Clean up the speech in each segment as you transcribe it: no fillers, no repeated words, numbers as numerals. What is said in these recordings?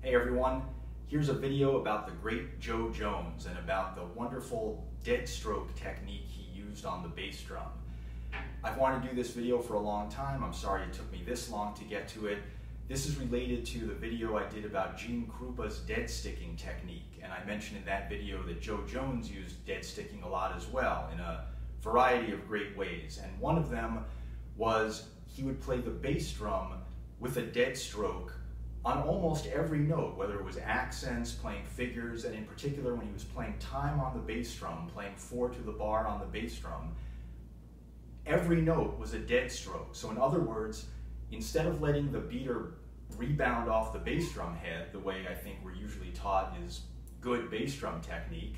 Hey everyone, here's a video about the great Joe Jones and about the wonderful Deadstroke technique he used on the bass drum. I've wanted to do this video for a long time. I'm sorry it took me this long to get to it. This is related to the video I did about Gene Krupa's dead sticking technique, and I mentioned in that video that Joe Jones used dead sticking a lot as well in a variety of great ways, and one of them was he would play the bass drum with a dead stroke on almost every note, whether it was accents, playing figures, and in particular when he was playing time on the bass drum, playing 4 to the bar on the bass drum, every note was a dead stroke. So in other words, instead of letting the beater rebound off the bass drum head, the way I think we're usually taught is good bass drum technique,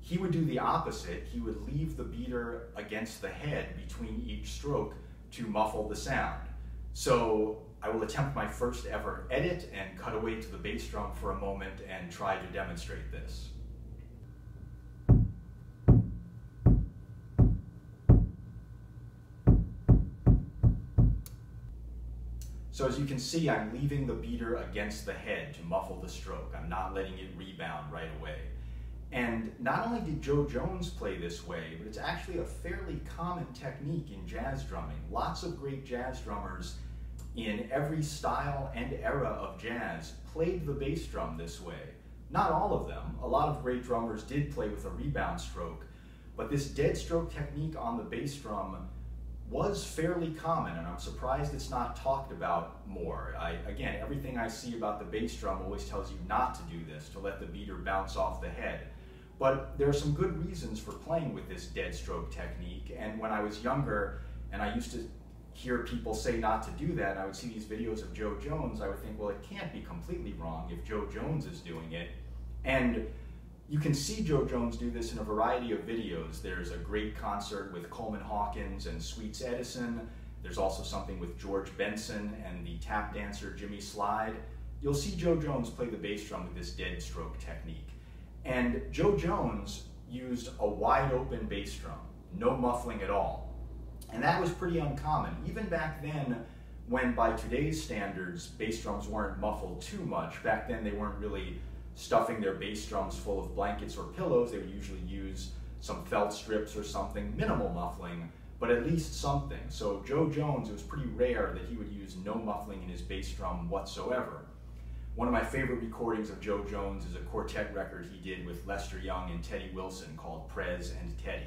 he would do the opposite. He would leave the beater against the head between each stroke to muffle the sound. So I will attempt my first ever edit and cut away to the bass drum for a moment and try to demonstrate this. So as you can see, I'm leaving the beater against the head to muffle the stroke. I'm not letting it rebound right away. And not only did Joe Jones play this way, but it's actually a fairly common technique in jazz drumming. Lots of great jazz drummers in every style and era of jazz played the bass drum this way. Not all of them. A lot of great drummers did play with a rebound stroke, but this dead stroke technique on the bass drum was fairly common, and I'm surprised it's not talked about more. Again, everything I see about the bass drum always tells you not to do this, to let the beater bounce off the head. But there are some good reasons for playing with this dead stroke technique, and when I was younger and I used to hear people say not to do that, and I would see these videos of Joe Jones, I would think, well, it can't be completely wrong if Joe Jones is doing it. And you can see Joe Jones do this in a variety of videos. There's a great concert with Coleman Hawkins and Sweets Edison. There's also something with George Benson and the tap dancer Jimmy Slide. You'll see Joe Jones play the bass drum with this dead stroke technique. And Joe Jones used a wide open bass drum, no muffling at all. And that was pretty uncommon. Even back then, when by today's standards, bass drums weren't muffled too much, back then they weren't really stuffing their bass drums full of blankets or pillows. They would usually use some felt strips or something, minimal muffling, but at least something. So Joe Jones, it was pretty rare that he would use no muffling in his bass drum whatsoever. One of my favorite recordings of Joe Jones is a quartet record he did with Lester Young and Teddy Wilson called Prez and Teddy.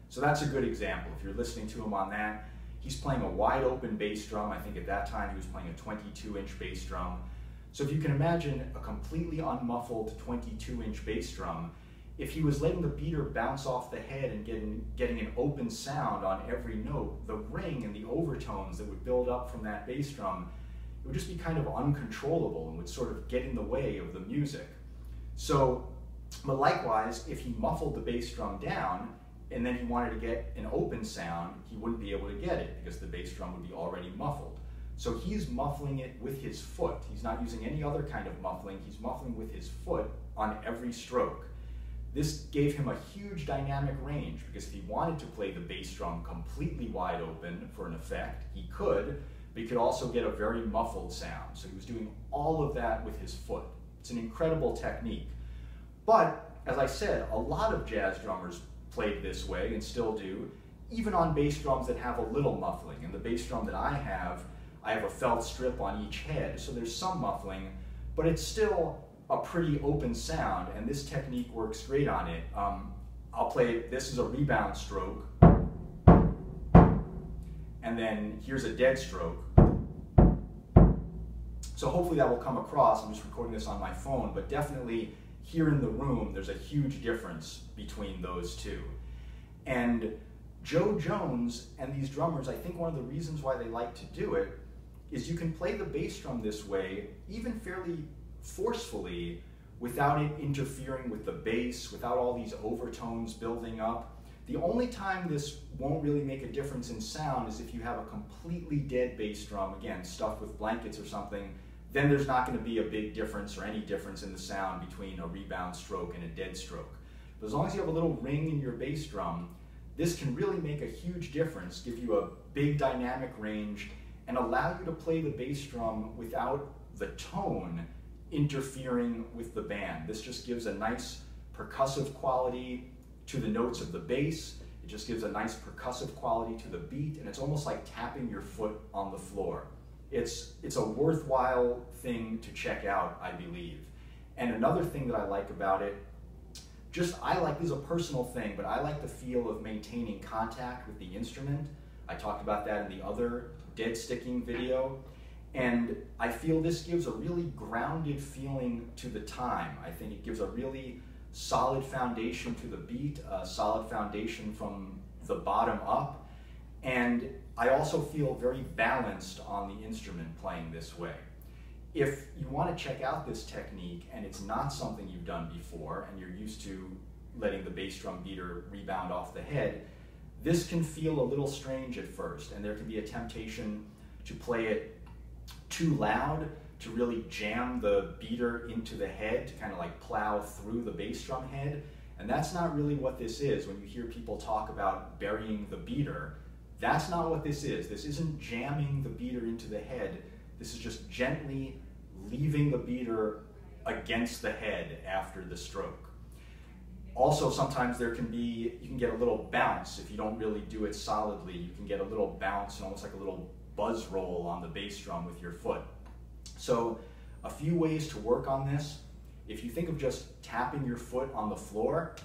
So that's a good example. If you're listening to him on that, he's playing a wide open bass drum. I think at that time he was playing a 22-inch bass drum. So if you can imagine a completely unmuffled 22-inch bass drum, if he was letting the beater bounce off the head and getting an open sound on every note, the ring and the overtones that would build up from that bass drum, it would just be kind of uncontrollable and would sort of get in the way of the music. So, but likewise, if he muffled the bass drum down and then he wanted to get an open sound, he wouldn't be able to get it because the bass drum would be already muffled. So he's muffling it with his foot. He's not using any other kind of muffling. He's muffling with his foot on every stroke. This gave him a huge dynamic range because if he wanted to play the bass drum completely wide open for an effect, he could, but he could also get a very muffled sound. So he was doing all of that with his foot. It's an incredible technique. But, as I said, a lot of jazz drummers played this way and still do, even on bass drums that have a little muffling. And the bass drum that I have a felt strip on each head, so there's some muffling, but it's still a pretty open sound, and this technique works great on it. I'll play, this is a rebound stroke, and then here's a dead stroke. So hopefully that will come across. I'm just recording this on my phone, but definitely here in the room, there's a huge difference between those two. And Joe Jones and these drummers, I think one of the reasons why they like to do it is you can play the bass drum this way, even fairly forcefully, without it interfering with the bass, without all these overtones building up. The only time this won't really make a difference in sound is if you have a completely dead bass drum, again, stuffed with blankets or something, then there's not going to be a big difference or any difference in the sound between a rebound stroke and a dead stroke. But as long as you have a little ring in your bass drum, this can really make a huge difference, give you a big dynamic range, and allow you to play the bass drum without the tone interfering with the band. This just gives a nice percussive quality to the notes of the bass. It just gives a nice percussive quality to the beat, and it's almost like tapping your foot on the floor. It's a worthwhile thing to check out, I believe. And another thing that I like about it, this is a personal thing, but I like the feel of maintaining contact with the instrument. I talked about that in the other dead sticking video. And I feel this gives a really grounded feeling to the time. I think it gives a really solid foundation to the beat, a solid foundation from the bottom up. And I also feel very balanced on the instrument playing this way. If you want to check out this technique and it's not something you've done before and you're used to letting the bass drum beater rebound off the head, this can feel a little strange at first, and there can be a temptation to play it too loud, to really jam the beater into the head, to kind of like plow through the bass drum head. And that's not really what this is. When you hear people talk about burying the beater, that's not what this is. This isn't jamming the beater into the head. This is just gently leaving the beater against the head after the stroke. Also, sometimes you can get a little bounce if you don't really do it solidly. You can get a little bounce, almost like a little buzz roll on the bass drum with your foot. So a few ways to work on this. If you think of just tapping your foot on the floor,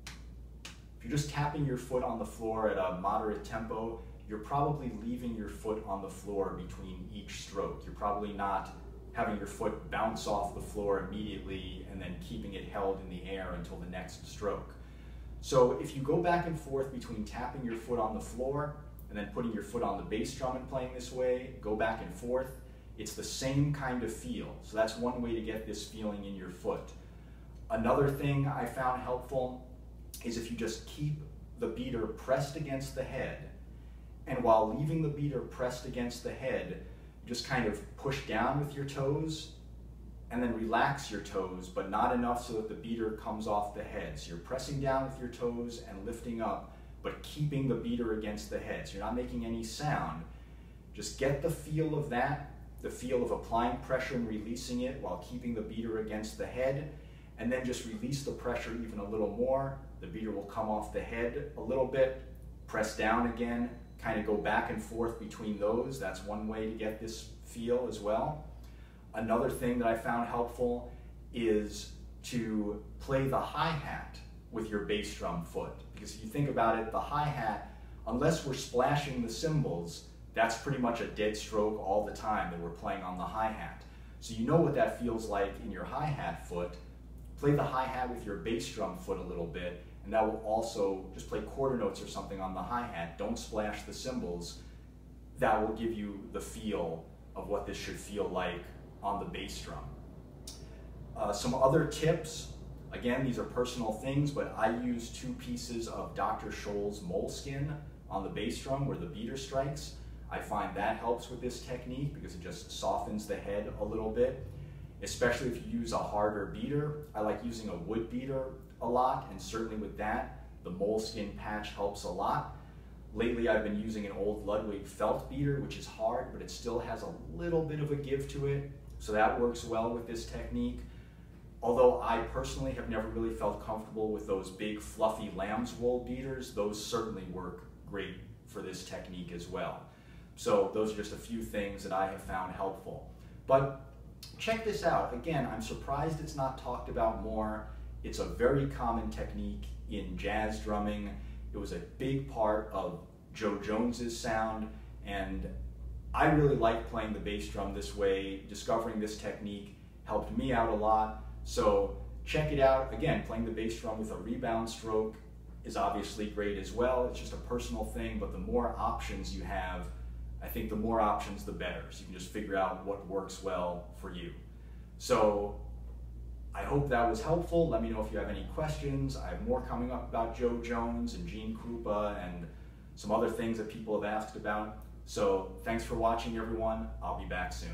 if you're just tapping your foot on the floor at a moderate tempo, you're probably leaving your foot on the floor between each stroke. You're probably not having your foot bounce off the floor immediately and then keeping it held in the air until the next stroke. So if you go back and forth between tapping your foot on the floor and then putting your foot on the bass drum and playing this way, go back and forth, it's the same kind of feel. So that's one way to get this feeling in your foot. Another thing I found helpful is if you just keep the beater pressed against the head, and while leaving the beater pressed against the head, just kind of push down with your toes and then relax your toes, but not enough so that the beater comes off the head. So you're pressing down with your toes and lifting up, but keeping the beater against the head. So you're not making any sound. Just get the feel of that, the feel of applying pressure and releasing it while keeping the beater against the head, and then just release the pressure even a little more. The beater will come off the head a little bit, press down again, kind of go back and forth between those. That's one way to get this feel as well. Another thing that I found helpful is to play the hi-hat with your bass drum foot. Because if you think about it, the hi-hat, unless we're splashing the cymbals, that's pretty much a dead stroke all the time that we're playing on the hi-hat. So you know what that feels like in your hi-hat foot. Play the hi-hat with your bass drum foot a little bit, and that will also just play quarter notes or something on the hi-hat. Don't splash the cymbals. That will give you the feel of what this should feel like on the bass drum. Some other tips, again, these are personal things, but I use 2 pieces of Dr. Scholl's moleskin on the bass drum where the beater strikes. I find that helps with this technique because it just softens the head a little bit, especially if you use a harder beater. I like using a wood beater a lot, and certainly with that, the moleskin patch helps a lot. Lately, I've been using an old Ludwig felt beater, which is hard, but it still has a little bit of a give to it, so that works well with this technique. Although I personally have never really felt comfortable with those big fluffy lamb's wool beaters, those certainly work great for this technique as well. So those are just a few things that I have found helpful. But check this out. Again, I'm surprised it's not talked about more. It's a very common technique in jazz drumming. It was a big part of Joe Jones's sound, and I really like playing the bass drum this way. Discovering this technique helped me out a lot. So check it out. Again, playing the bass drum with a rebound stroke is obviously great as well. It's just a personal thing, but the more options you have, I think the more options the better. So you can just figure out what works well for you. So I hope that was helpful. Let me know if you have any questions. I have more coming up about Joe Jones and Gene Krupa and some other things that people have asked about. So thanks for watching, everyone. I'll be back soon.